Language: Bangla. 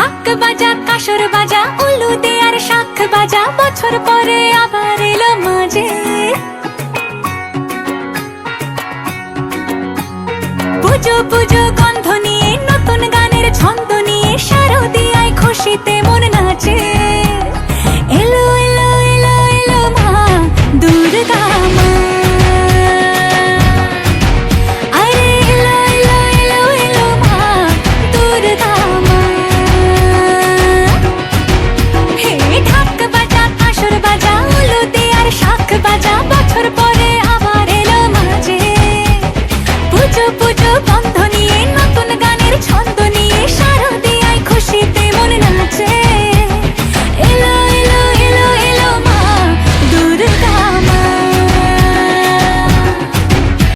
ঢাক বাজা কাসর বাজা উলু দে আর শাখ বাজা, বছর পরে আবার এলো মাঝে। পুজো পুজো গন্ধ নিয়ে নতুন গানের ছন্দ নিয়ে শারদিয়ায় খুশিতে মন